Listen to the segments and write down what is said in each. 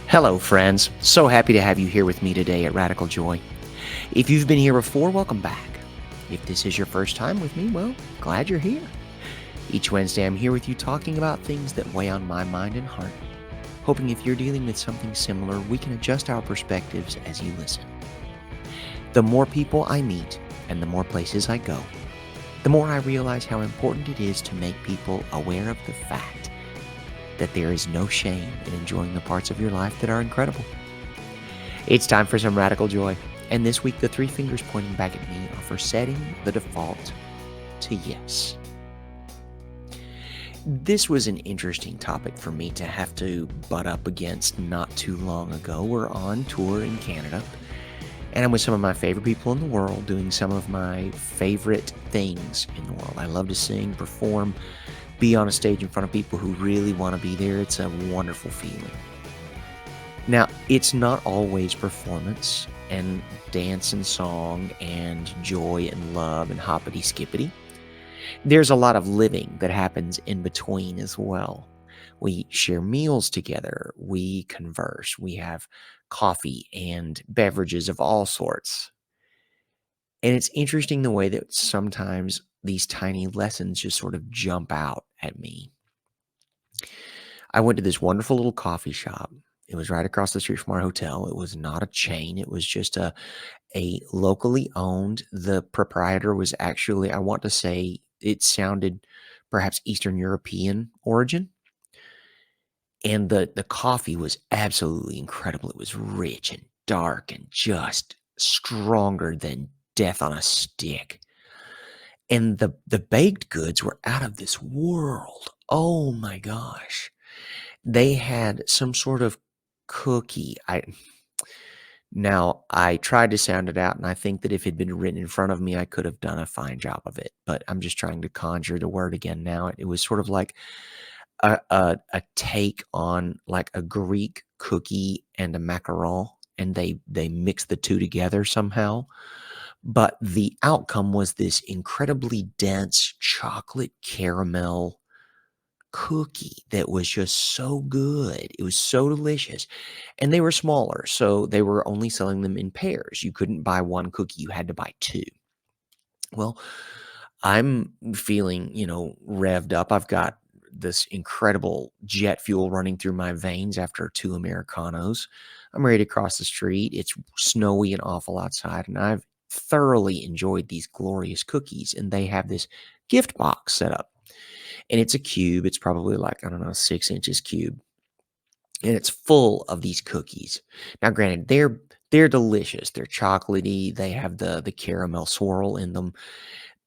Hello, friends. So happy to have you here with me today at Radical Joy. If you've been here before, welcome back. If this is your first time with me, well, glad you're here. Each Wednesday, I'm here with you talking about things that weigh on my mind and heart, hoping if you're dealing with something similar, we can adjust our perspectives as you listen. The more people I meet and the more places I go, the more I realize how important it is to make people aware of the fact that there is no shame in enjoying the parts of your life that are incredible. It's time for some radical joy, and this week the three fingers pointing back at me are for setting the default to yes. This was an interesting topic for me to have to butt up against not too long ago. We're on tour in Canada, and I'm with some of my favorite people in the world doing some of my favorite things in the world. I love to sing, perform, be on a stage in front of people who really want to be there. It's a wonderful feeling. Now, it's not always performance and dance and song and joy and love and hoppity skippity. There's a lot of living that happens in between as well. We share meals together, we converse, we have coffee and beverages of all sorts. And it's interesting the way that sometimes these tiny lessons just sort of jump out at me. I went to this wonderful little coffee shop. It was right across the street from our hotel. It was not a chain. It was just a locally owned. The proprietor was actually, I want to say, it sounded perhaps Eastern European origin. And the coffee was absolutely incredible. It was rich and dark and just stronger than death on a stick. And the baked goods were out of this world. Oh my gosh. They had some sort of cookie. I tried to sound it out, and I think that if it had been written in front of me, I could have done a fine job of it, but I'm just trying to conjure the word again now. It was sort of like a take on, like, a Greek cookie and a macaron, and they mixed the 2 together somehow, but the outcome was this incredibly dense chocolate caramel cookie that was just so good. It was so delicious. And they were smaller, so they were only selling them in pairs. You couldn't buy 1 cookie, you had to buy 2. Well, I'm feeling, revved up. I've got this incredible jet fuel running through my veins after 2 Americanos. I'm ready to cross the street. It's snowy and awful outside, and I've thoroughly enjoyed these glorious cookies, and they have this gift box set up. And it's a cube. It's probably like, I don't know, 6 inches cube, and it's full of these cookies. Now, granted, they're delicious. They're chocolatey. They have the caramel swirl in them.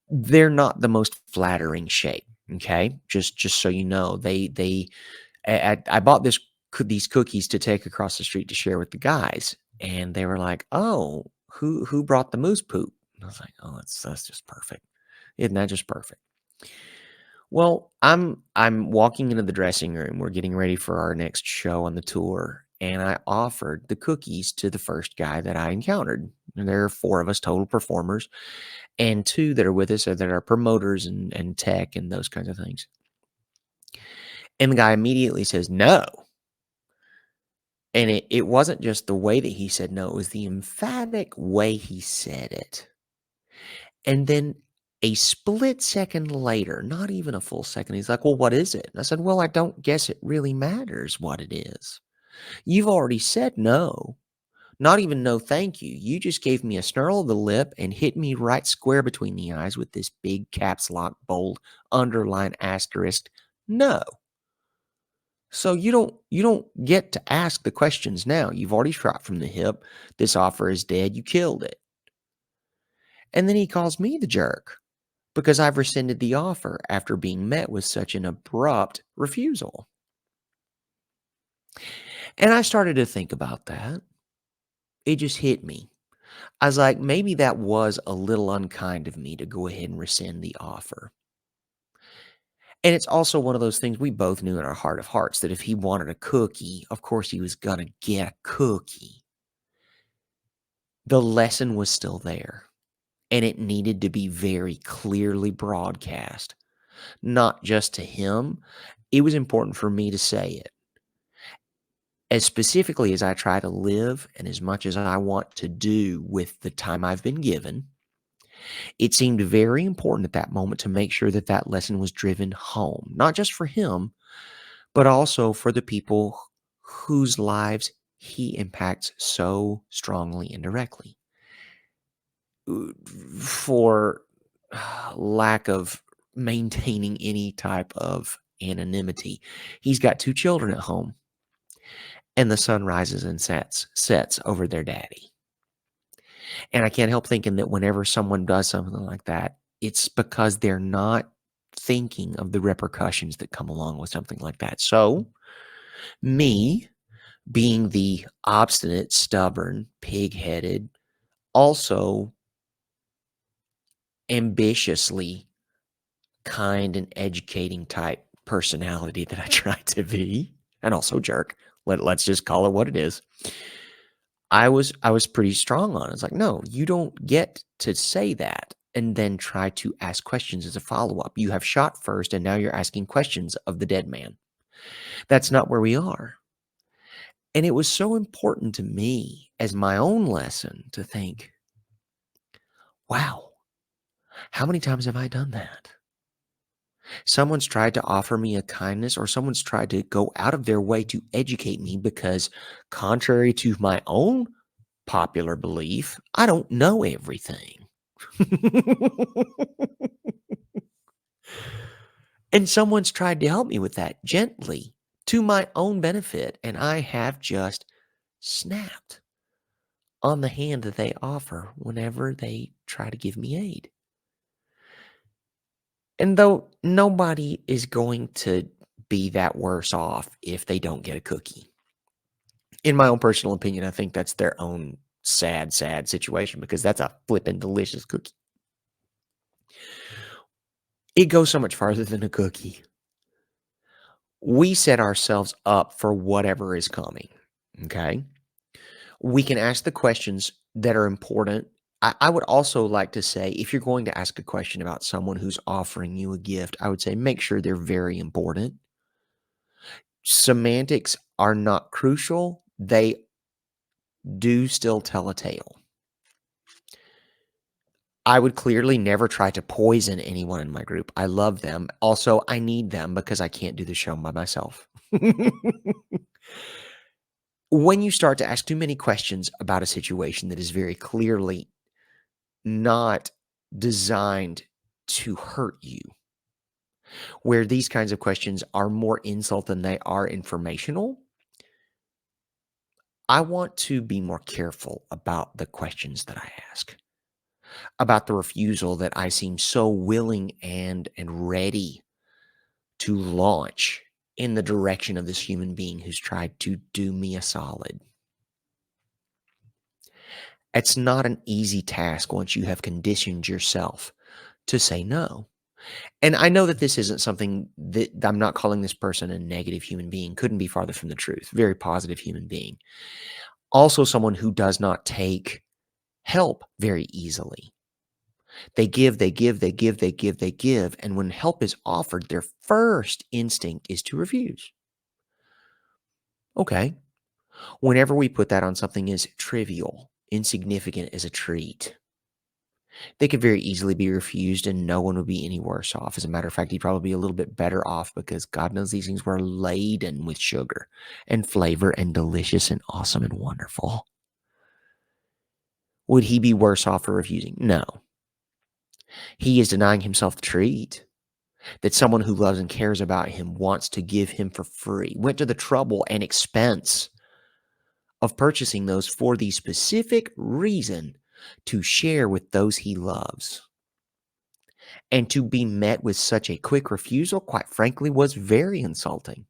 They're not the most flattering shape. Okay, just so you know, I bought these cookies to take across the street to share with the guys, and they were like, "Oh, who brought the moose poop?" And I was like, "Oh, that's just perfect. Isn't that just perfect?" Well, I'm walking into the dressing room. We're getting ready for our next show on the tour, and I offered the cookies to the first guy that I encountered. And there are 4 of us total performers, and 2 that are with us that are promoters and tech and those kinds of things. And the guy immediately says, "No." And it wasn't just the way that he said no, it was the emphatic way he said it. And then a split second later, not even a full second, he's like, "Well, what is it?" And I said, "Well, I don't guess it really matters what it is. You've already said no. Not even no thank you. You just gave me a snarl of the lip and hit me right square between the eyes with this big caps lock, bold, underline asterisk, no. So you don't get to ask the questions now. You've already shot from the hip. This offer is dead. You killed it." And then he calls me the jerk because I've rescinded the offer after being met with such an abrupt refusal. And I started to think about that. It just hit me. I was like, maybe that was a little unkind of me to go ahead and rescind the offer. And it's also one of those things we both knew in our heart of hearts that if he wanted a cookie, of course he was going to get a cookie. The lesson was still there, and it needed to be very clearly broadcast, not just to him. It was important for me to say it. As specifically as I try to live and as much as I want to do with the time I've been given, it seemed very important at that moment to make sure that that lesson was driven home, not just for him, but also for the people whose lives he impacts so strongly and directly. For lack of maintaining any type of anonymity, he's got 2 children at home, and the sun rises and sets over their daddy. And I can't help thinking that whenever someone does something like that, it's because they're not thinking of the repercussions that come along with something like that. So, me being the obstinate, stubborn, pig-headed, also ambitiously kind and educating type personality that I try to be, and also jerk. Let's just call it what it is. I was pretty strong on it. It's like, no, you don't get to say that and then try to ask questions as a follow-up. You have shot first, and now you're asking questions of the dead man. That's not where we are. And it was so important to me as my own lesson to think, wow, how many times have I done that? Someone's tried to offer me a kindness or someone's tried to go out of their way to educate me because, contrary to my own popular belief, I don't know everything. And someone's tried to help me with that gently to my own benefit, and I have just snapped on the hand that they offer whenever they try to give me aid. And though nobody is going to be that worse off if they don't get a cookie. In my own personal opinion, I think that's their own sad, sad situation because that's a flippin' delicious cookie. It goes so much farther than a cookie. We set ourselves up for whatever is coming, okay? We can ask the questions that are important. I would also like to say, if you're going to ask a question about someone who's offering you a gift, I would say make sure they're very important. Semantics are not crucial. They do still tell a tale. I would clearly never try to poison anyone in my group. I love them. Also, I need them because I can't do the show by myself. When you start to ask too many questions about a situation that is very clearly not designed to hurt you, where these kinds of questions are more insult than they are informational, I want to be more careful about the questions that I ask, about the refusal that I seem so willing and ready to launch in the direction of this human being who's tried to do me a solid. It's not an easy task once you have conditioned yourself to say no. And I know that this isn't something that I'm not calling this person a negative human being. Couldn't be farther from the truth. Very positive human being. Also, someone who does not take help very easily. They give, they give, they give, they give, they give. And when help is offered, their first instinct is to refuse. Okay. Whenever we put that on something as trivial, insignificant as a treat, they could very easily be refused and no one would be any worse off. As a matter of fact, he'd probably be a little bit better off because God knows these things were laden with sugar and flavor and delicious and awesome and wonderful. Would he be worse off for refusing? No. He is denying himself the treat that someone who loves and cares about him wants to give him for free, went to the trouble and expense of purchasing those for the specific reason to share with those he loves. And to be met with such a quick refusal, quite frankly, was very insulting.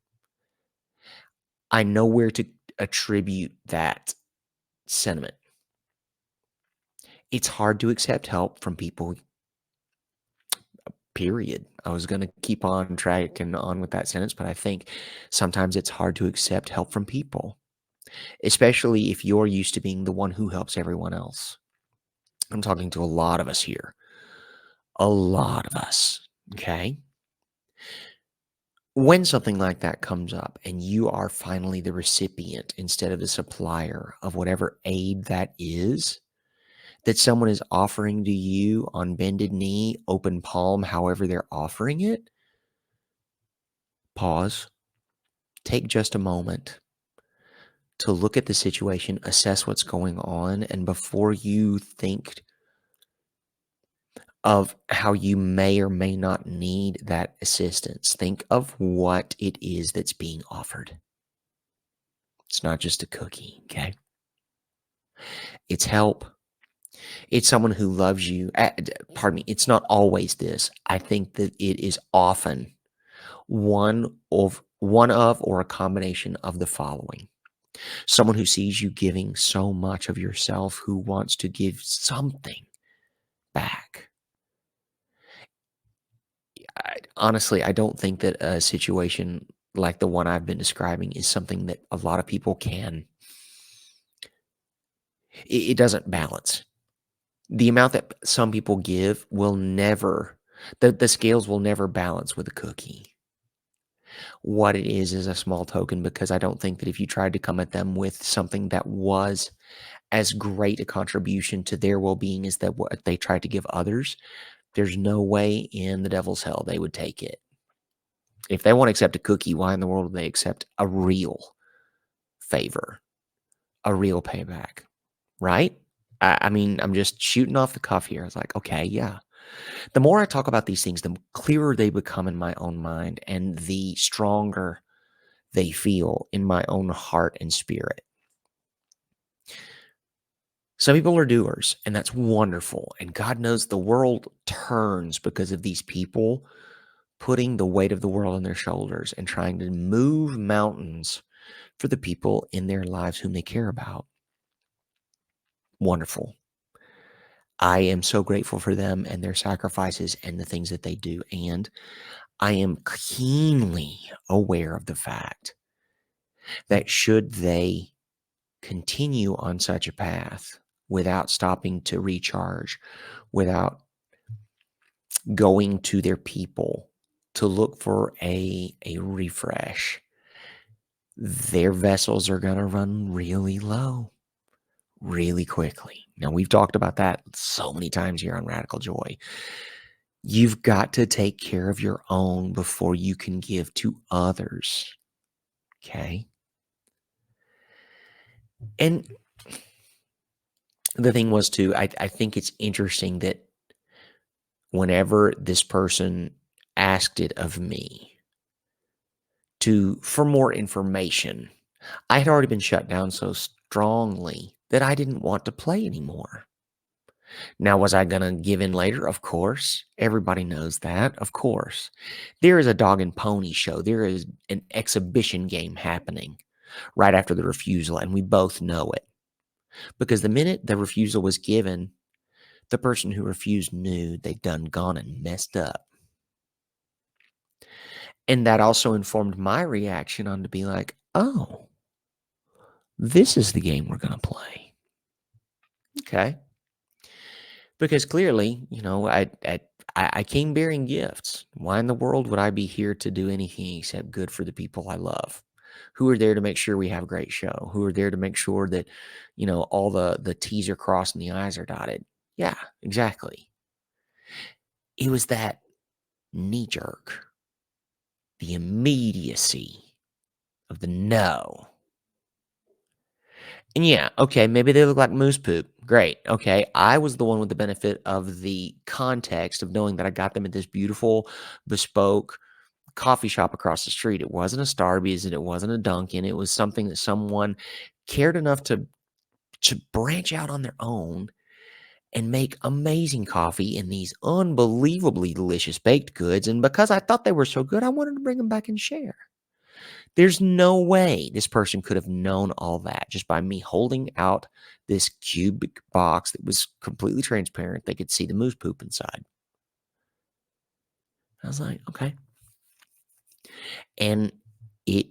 I know where to attribute that sentiment. It's hard to accept help from people, period. I was going to keep on tracking on with that sentence, but I think sometimes it's hard to accept help from people, especially if you're used to being the one who helps everyone else. I'm talking to a lot of us here. A lot of us, okay? When something like that comes up and you are finally the recipient instead of the supplier of whatever aid that is, that someone is offering to you on bended knee, open palm, however they're offering it, pause, take just a moment to look at the situation, assess what's going on, and before you think of how you may or may not need that assistance, think of what it is that's being offered. It's not just a cookie, okay? It's help. It's someone who loves you. Pardon me. It's not always this. I think that it is often one of or a combination of the following. Someone who sees you giving so much of yourself, who wants to give something back. Honestly, I don't think that a situation like the one I've been describing is something that a lot of people can. It doesn't balance. The amount that some people give will never, the scales will never balance with a cookie. What it is a small token, because I don't think that if you tried to come at them with something that was as great a contribution to their well-being as that what they tried to give others, there's no way in the devil's hell they would take it. If they want to accept a cookie, why in the world would they accept a real favor, a real payback, right? I mean, I'm just shooting off the cuff here. I was like, okay, yeah. The more I talk about these things, the clearer they become in my own mind and the stronger they feel in my own heart and spirit. Some people are doers, and that's wonderful. And God knows the world turns because of these people putting the weight of the world on their shoulders and trying to move mountains for the people in their lives whom they care about. Wonderful. I am so grateful for them and their sacrifices and the things that they do. And I am keenly aware of the fact that should they continue on such a path without stopping to recharge, without going to their people to look for a refresh, their vessels are going to run really low, really quickly. Now, we've talked about that so many times here on Radical Joy. You've got to take care of your own before you can give to others. Okay. And the thing was, too, I think it's interesting that whenever this person asked it of me for more information, I had already been shut down so strongly that I didn't want to play anymore. Now, was I going to give in later? Of course. Everybody knows that. Of course. There is a dog and pony show. There is an exhibition game happening right after the refusal, and we both know it. Because the minute the refusal was given, the person who refused knew they'd done gone and messed up. And that also informed my reaction on to be like, oh, this is the game we're going to play. Okay. Because clearly, I came bearing gifts. Why in the world would I be here to do anything except good for the people I love? Who are there to make sure we have a great show? Who are there to make sure that, all the T's are crossed and the I's are dotted? Yeah, exactly. It was that knee jerk, the immediacy of the no. And yeah, okay, maybe they look like moose poop. Great. Okay. I was the one with the benefit of the context of knowing that I got them at this beautiful, bespoke coffee shop across the street. It wasn't a Starbucks and it wasn't a Dunkin'. It was something that someone cared enough to branch out on their own and make amazing coffee in these unbelievably delicious baked goods. And because I thought they were so good, I wanted to bring them back and share. There's no way this person could have known all that just by me holding out this cubic box that was completely transparent. They could see the moose poop inside. I was like, okay. And it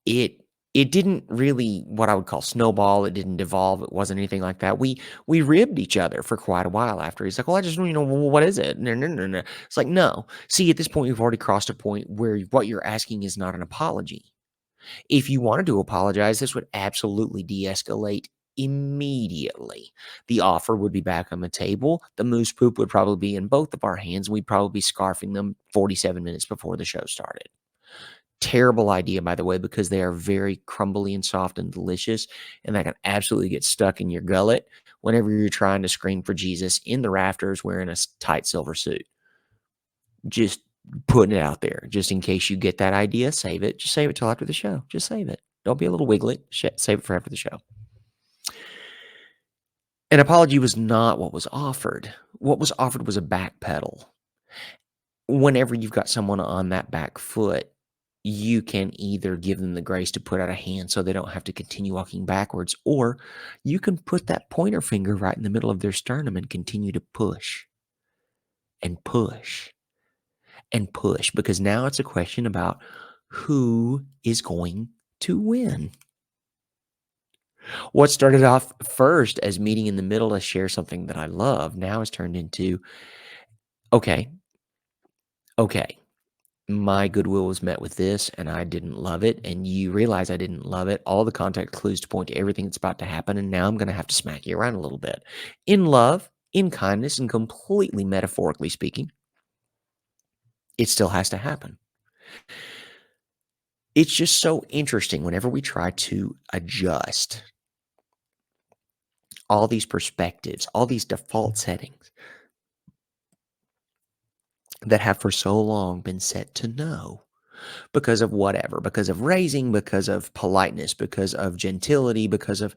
it It didn't really what I would call snowball, it didn't devolve, it wasn't anything like that. We ribbed each other for quite a while after. He's like, "Well, I just well, what is it?" No, no, no, no. It's like, "No." See, at this point, we've already crossed a point where what you're asking is not an apology. If you wanted to apologize, this would absolutely de-escalate immediately. The offer would be back on the table. The moose poop would probably be in both of our hands. We'd probably be scarfing them 47 minutes before the show started. Terrible idea, by the way, because they are very crumbly and soft and delicious, and that can absolutely get stuck in your gullet whenever you're trying to scream for Jesus in the rafters wearing a tight silver suit. Just putting it out there, just in case you get that idea, save it. Just save it till after the show. Just save it. Don't be a little wiggly. Save it for after the show. An apology was not what was offered. What was offered was a back pedal. Whenever you've got someone on that back foot, you can either give them the grace to put out a hand so they don't have to continue walking backwards, or you can put that pointer finger right in the middle of their sternum and continue to push and push and push, because now it's a question about who is going to win. What started off first as meeting in the middle to share something that I love now has turned into, okay, okay, my goodwill was met with this and I didn't love it. And you realize I didn't love it. All the context clues to point to everything that's about to happen. And now I'm going to have to smack you around a little bit. In love, in kindness, and completely metaphorically speaking, it still has to happen. It's just so interesting whenever we try to adjust all these perspectives, all these default settings that have for so long been set to no because of whatever, because of raising, because of politeness, because of gentility, because of,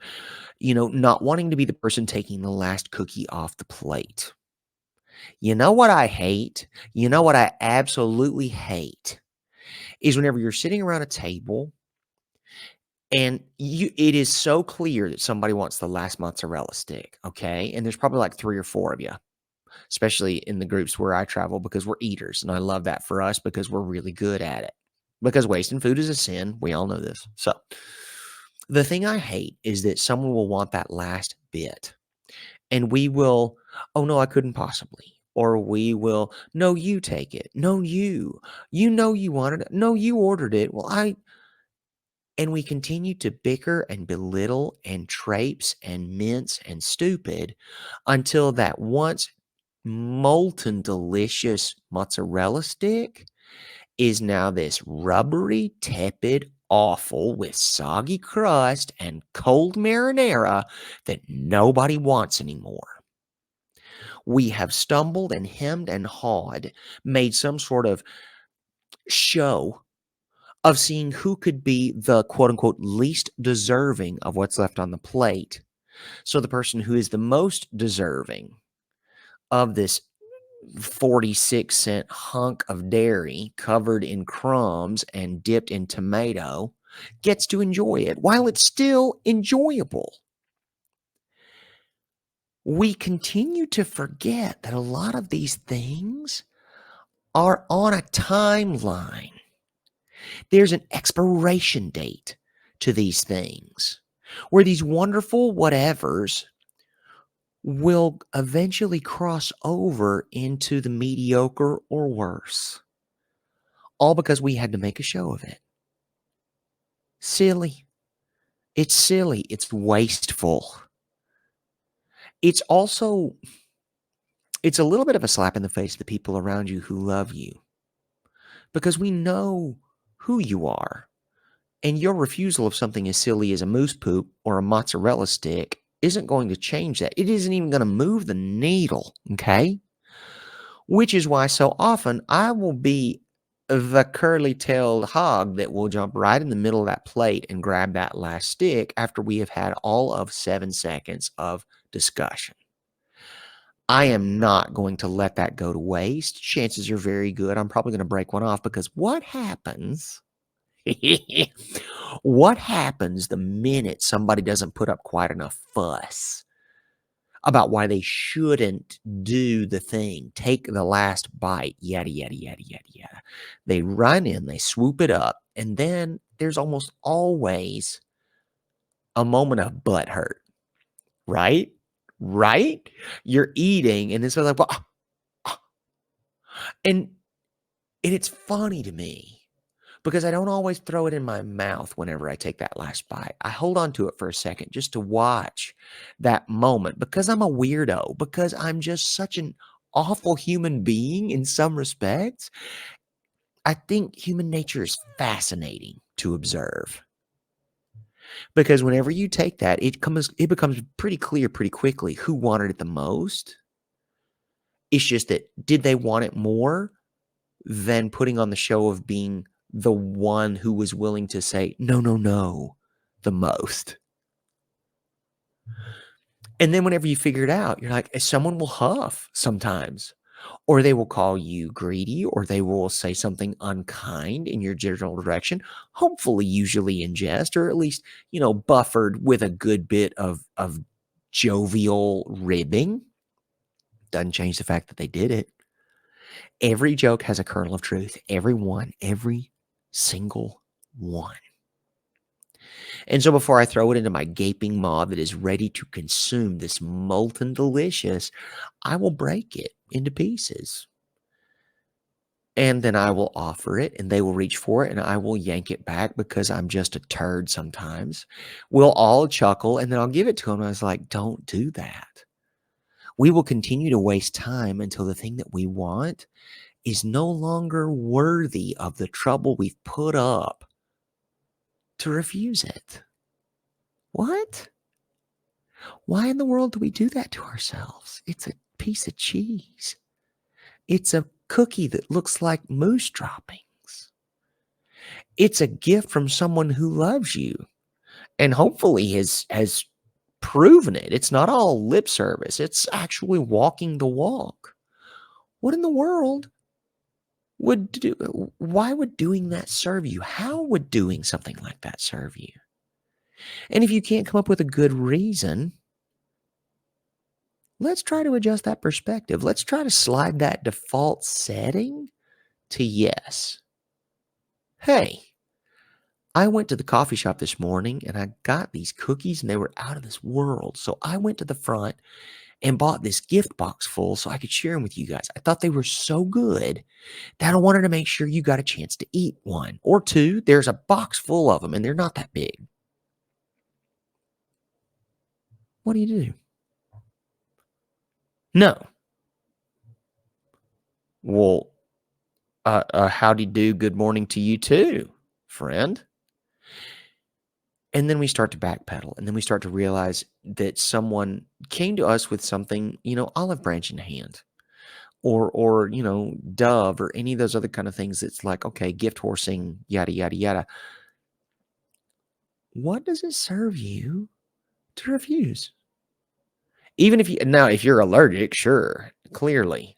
not wanting to be the person taking the last cookie off the plate. You know what I hate? You know what I absolutely hate is whenever you're sitting around a table and it is so clear that somebody wants the last mozzarella stick, okay? And there's probably like 3 or 4 of you, especially in the groups where I travel because we're eaters, and I love that for us because we're really good at it. Because wasting food is a sin, we all know this. So, the thing I hate is that someone will want that last bit, and we will, "Oh, no, I couldn't possibly," or we will, "No, you take it. No, you. You know you wanted it. No, you ordered it. Well, I," and we continue to bicker and belittle and traipse and mince and stupid until that once molten delicious mozzarella stick is now this rubbery, tepid awful with soggy crust and cold marinara that nobody wants anymore. We have stumbled and hemmed and hawed, made some sort of show of seeing who could be the quote unquote least deserving of what's left on the plate. So the person who is the most deserving of this 46-cent hunk of dairy covered in crumbs and dipped in tomato gets to enjoy it while it's still enjoyable. We continue to forget that a lot of these things are on a timeline. There's an expiration date to these things where these wonderful whatevers will eventually cross over into the mediocre or worse. All because we had to make a show of it. Silly. It's silly. It's wasteful. It's also, it's a little bit of a slap in the face to the people around you who love you because we know who you are. And your refusal of something as silly as a moose poop or a mozzarella stick isn't going to change that. It isn't even going to move the needle, okay? Which is why so often I will be the curly-tailed hog that will jump right in the middle of that plate and grab that last stick after we have had all of 7 seconds of discussion. I am not going to let that go to waste. Chances are very good I'm probably going to break one off because what happens what happens the minute somebody doesn't put up quite enough fuss about why they shouldn't do the thing, take the last bite, yada, yada, yada, yada, yada. They run in, they swoop it up, and then there's almost always a moment of butt hurt, right? Right? You're eating and it's like, well, and it's funny to me because I don't always throw it in my mouth whenever I take that last bite. I hold on to it for a second just to watch that moment because I'm a weirdo, because I'm just such an awful human being in some respects. I think human nature is fascinating to observe because whenever you take that, it becomes pretty clear pretty quickly who wanted it the most. It's just that did they want it more than putting on the show of being the one who was willing to say, "No, no, no," the most. And then whenever you figure it out, you're like, someone will huff sometimes, or they will call you greedy, or they will say something unkind in your general direction, hopefully, usually in jest, or at least, buffered with a good bit of jovial ribbing. Doesn't change the fact that they did it. Every joke has a kernel of truth. Every one, every single one. And so before I throw it into my gaping maw that is ready to consume this molten delicious, I will break it into pieces. And then I will offer it and they will reach for it and I will yank it back because I'm just a turd sometimes. We'll all chuckle and then I'll give it to them. I was like, don't do that. We will continue to waste time until the thing that we want is no longer worthy of the trouble we've put up to refuse it. What? Why in the world do we do that to ourselves? It's a piece of cheese. It's a cookie that looks like moose droppings. It's a gift from someone who loves you and hopefully has proven it. It's not all lip service. It's actually walking the walk. What in the world why would doing that serve you? How would doing something like that serve you? And if you can't come up with a good reason, let's try to adjust that perspective. Let's try to slide that default setting to yes. Hey, I went to the coffee shop this morning and I got these cookies and they were out of this world. So I went to the front and bought this gift box full so I could share them with you guys. I thought they were so good that I wanted to make sure you got a chance to eat one or two. There's a box full of them and they're not that big. What do you do? No. Well, howdy do, good morning to you too, friend. And then we start to backpedal, and then we start to realize that someone came to us with something, olive branch in hand, or Dove, or any of those other kind of things. That's like, okay, gift horsing, yada yada yada. What does it serve you to refuse? Even if you're allergic, sure, clearly.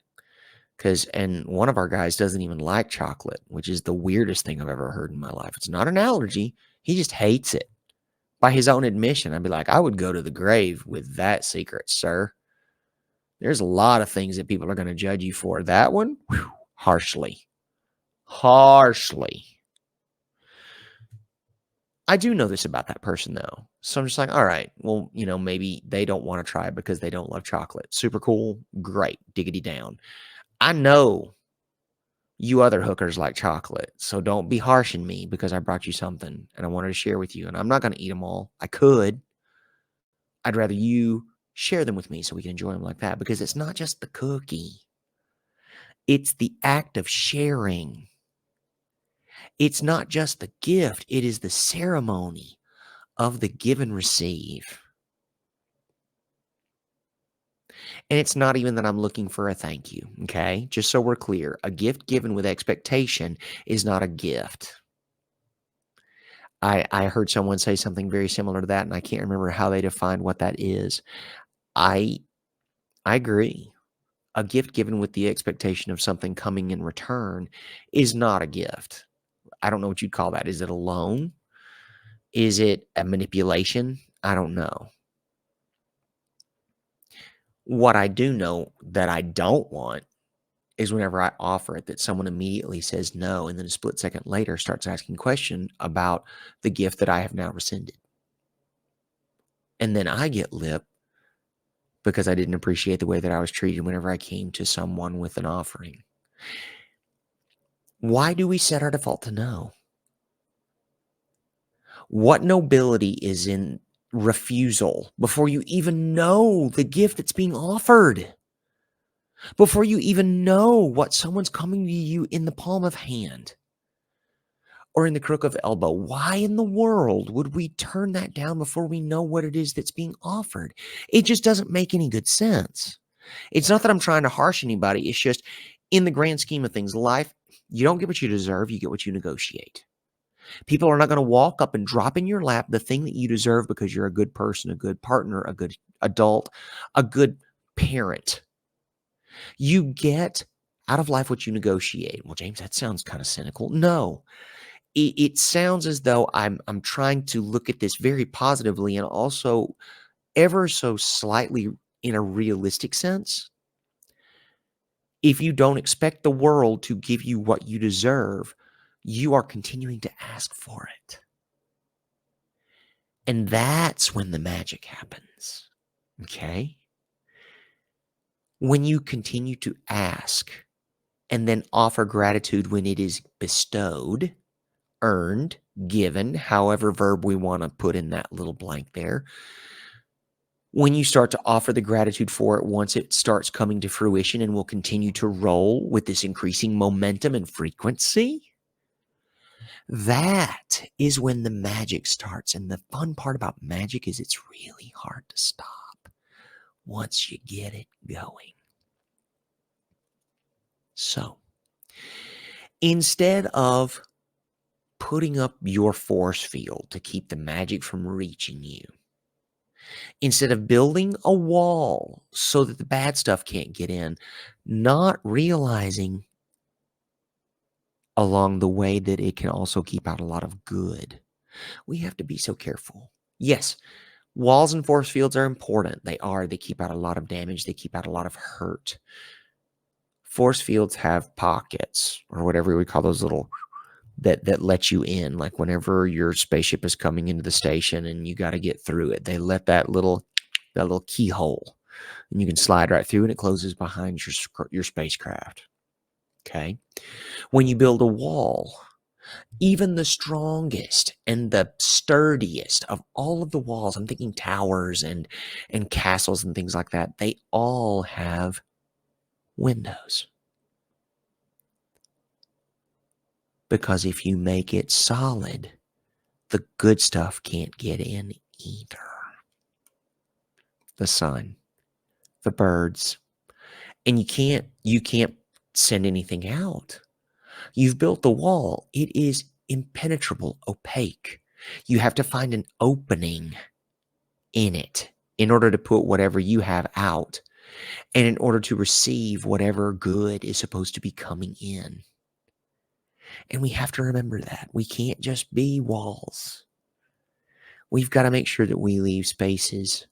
And one of our guys doesn't even like chocolate, which is the weirdest thing I've ever heard in my life. It's not an allergy. He just hates it. By his own admission, I'd be like, I would go to the grave with that secret, sir. There's a lot of things that people are going to judge you for. That one, whew, harshly. Harshly. I do know this about that person, though. So I'm just like, all right, well, maybe they don't want to try it because they don't love chocolate. Super cool. Great. Diggity down. I know you other hookers like chocolate, so don't be harshing me because I brought you something and I wanted to share with you, and I'm not going to eat them all. I could. I'd rather you share them with me so we can enjoy them like that, because it's not just the cookie. It's the act of sharing. It's not just the gift. It is the ceremony of the give and receive. And it's not even that I'm looking for a thank you, okay? Just so we're clear, a gift given with expectation is not a gift. I heard someone say something very similar to that, and I can't remember how they defined what that is. I agree. A gift given with the expectation of something coming in return is not a gift. I don't know what you'd call that. Is it a loan? Is it a manipulation? I don't know. What I do know that I don't want is whenever I offer it that someone immediately says no, and then a split second later starts asking question about the gift that I have now rescinded. And then I get lip because I didn't appreciate the way that I was treated whenever I came to someone with an offering. Why do we set our default to no? What nobility is in refusal before you even know the gift that's being offered? Before you even know what someone's coming to you in the palm of hand or in the crook of elbow? Why in the world would we turn that down before we know what it is that's being offered? It just doesn't make any good sense. It's not that I'm trying to harsh anybody. It's just in the grand scheme of things, life, you don't get what you deserve, you get what you negotiate. People are not going to walk up and drop in your lap the thing that you deserve because you're a good person, a good partner, a good adult, a good parent. You get out of life what you negotiate. Well, James, that sounds kind of cynical. No, it sounds as though I'm trying to look at this very positively and also ever so slightly in a realistic sense. If you don't expect the world to give you what you deserve, you are continuing to ask for it. And that's when the magic happens. Okay? When you continue to ask and then offer gratitude when it is bestowed, earned, given, however verb we want to put in that little blank there. When you start to offer the gratitude for it once it starts coming to fruition and will continue to roll with this increasing momentum and frequency, that is when the magic starts. And the fun part about magic is it's really hard to stop once you get it going. So, instead of putting up your force field to keep the magic from reaching you, instead of building a wall so that the bad stuff can't get in, not realizing along the way that it can also keep out a lot of good. We have to be so careful. Yes, walls and force fields are important. They are. They keep out a lot of damage. They keep out a lot of hurt. Force fields have pockets or whatever we call those little that let you in. Like whenever your spaceship is coming into the station and you got to get through it, they let that little keyhole, and you can slide right through, and it closes behind your spacecraft. Okay, when you build a wall, even the strongest and the sturdiest of all of the walls, I'm thinking towers and castles and things like that, they all have windows. Because if you make it solid, the good stuff can't get in either. The sun, the birds, and you can't send anything out. You've built the wall. It is impenetrable, opaque. You have to find an opening in it in order to put whatever you have out and in order to receive whatever good is supposed to be coming in. And we have to remember that. We can't just be walls. We've got to make sure that we leave spaces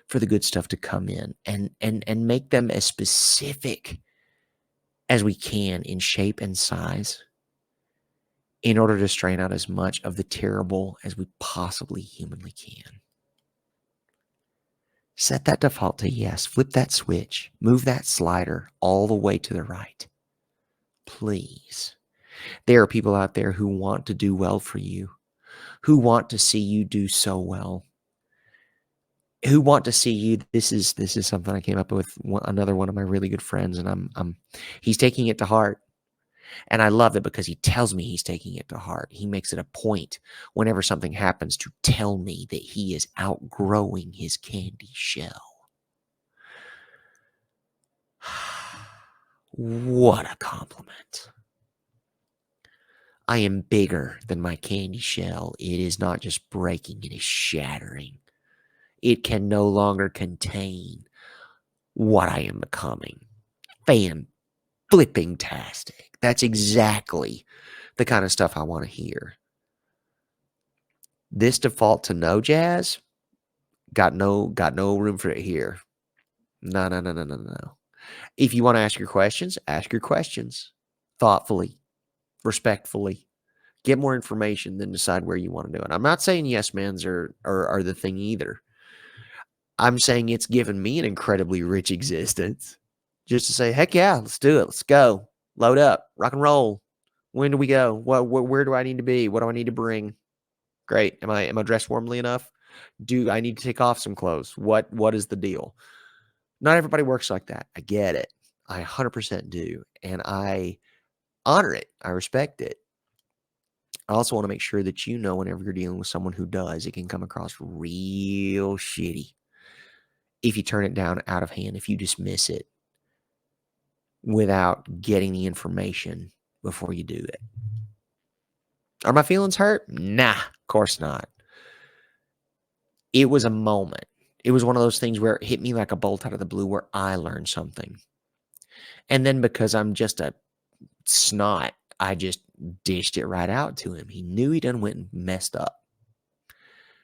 for the good stuff to come in and make them as specific as we can in shape and size in order to strain out as much of the terrible as we possibly humanly can. Set that default to yes. Flip that switch. Move that slider all the way to the right. Please. There are people out there who want to do well for you, who want to see you do so well, who want to see you. This is something I came up with another one of my really good friends, and he's taking it to heart. And I love it because he tells me he's taking it to heart. He makes it a point whenever something happens to tell me that he is outgrowing his candy shell. What a compliment. I am bigger than my candy shell. It is not just breaking, it is shattering. It can no longer contain what I am becoming. Flipping-tastic. That's exactly the kind of stuff I want to hear. This default to no jazz, got no room for it here. No. If you want to ask your questions thoughtfully, respectfully. Get more information, then decide where you want to do it. I'm not saying yes mans are the thing either. I'm saying it's given me an incredibly rich existence just to say, heck yeah, let's do it. Let's go. Load up, rock and roll. When do we go? Where do I need to be? What do I need to bring? Great. Am I dressed warmly enough? Do I need to take off some clothes? What is the deal? Not everybody works like that. I get it. I 100% do. And I honor it. I respect it. I also want to make sure that you know whenever you're dealing with someone who does, it can come across real shitty if you turn it down out of hand, if you dismiss it without getting the information before you do it. Are my feelings hurt? Nah, of course not. It was a moment. It was one of those things where it hit me like a bolt out of the blue where I learned something. And then because I'm just a snot, I just dished it right out to him. He knew he done went and messed up.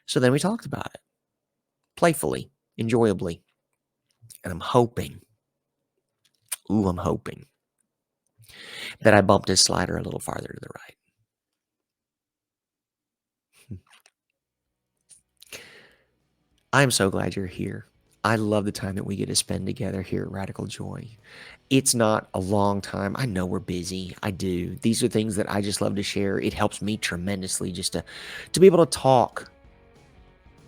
So then we talked about it. Playfully, enjoyably. And I'm hoping that I bumped his slider a little farther to the right. I'm so glad you're here. I love the time that we get to spend together here at Radical Joy. It's not a long time. I know we're busy. I do. These are things that I just love to share. It helps me tremendously just to be able to talk,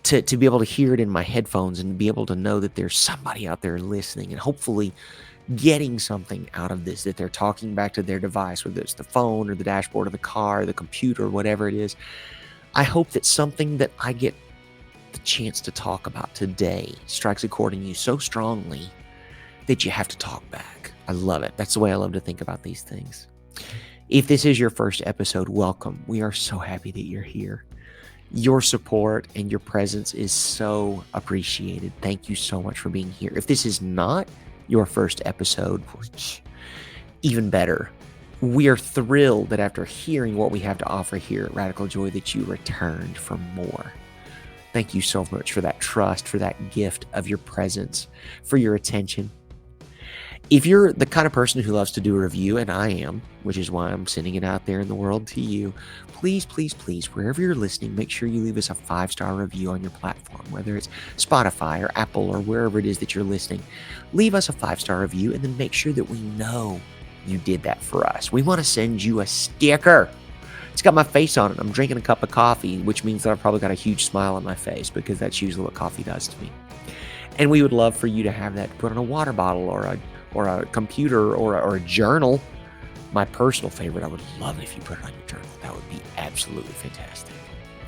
to be able to hear it in my headphones and be able to know that there's somebody out there listening and hopefully getting something out of this, that they're talking back to their device, whether it's the phone or the dashboard of the car, the computer, whatever it is. I hope that something that I get the chance to talk about today strikes a chord in you so strongly that you have to talk back. I love it. That's the way I love to think about these things. If this is your first episode, welcome. We are so happy that you're here. Your support and your presence is so appreciated. Thank you so much for being here. If this is not your first episode, even better. We are thrilled that after hearing what we have to offer here at Radical Joy that you returned for more. Thank you so much for that trust, for that gift of your presence, for your attention. If you're the kind of person who loves to do a review, and I am, which is why I'm sending it out there in the world to you, please, please, please, wherever you're listening, make sure you leave us a 5-star review on your platform, whether it's Spotify or Apple or wherever it is that you're listening. Leave us a 5-star review and then make sure that we know you did that for us. We want to send you a sticker. It's got my face on it. I'm drinking a cup of coffee, which means that I've probably got a huge smile on my face because that's usually what coffee does to me. And we would love for you to have that put on a water bottle or a computer or a journal. My personal favorite, I would love it if you put it on your journal. That would be absolutely fantastic.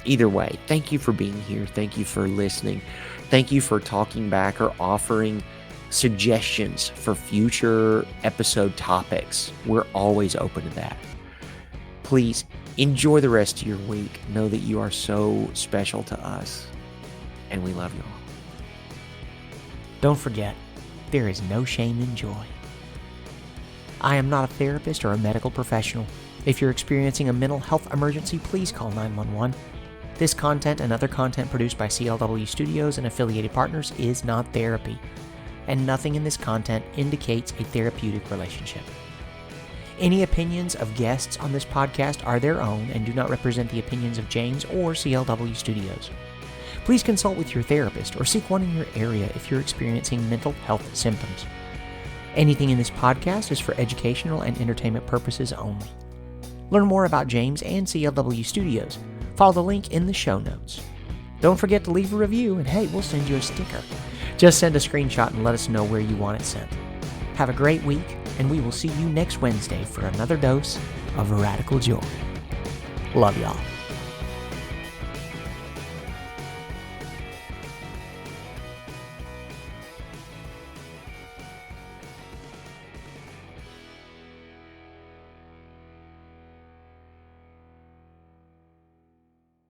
Either way, thank you for being here. Thank you for listening. Thank you for talking back or offering suggestions for future episode topics. We're always open to that. Please enjoy the rest of your week. Know that you are so special to us, and we love you all. Don't forget, there is no shame in joy. I am not a therapist or a medical professional. If you're experiencing a mental health emergency, please call 911. This content and other content produced by CLW Studios and affiliated partners is not therapy, and nothing in this content indicates a therapeutic relationship. Any opinions of guests on this podcast are their own and do not represent the opinions of James or CLW Studios. Please consult with your therapist or seek one in your area if you're experiencing mental health symptoms. Anything in this podcast is for educational and entertainment purposes only. Learn more about James and CLW Studios. Follow the link in the show notes. Don't forget to leave a review, and hey, we'll send you a sticker. Just send a screenshot and let us know where you want it sent. Have a great week, and we will see you next Wednesday for another dose of Radical Joy. Love y'all.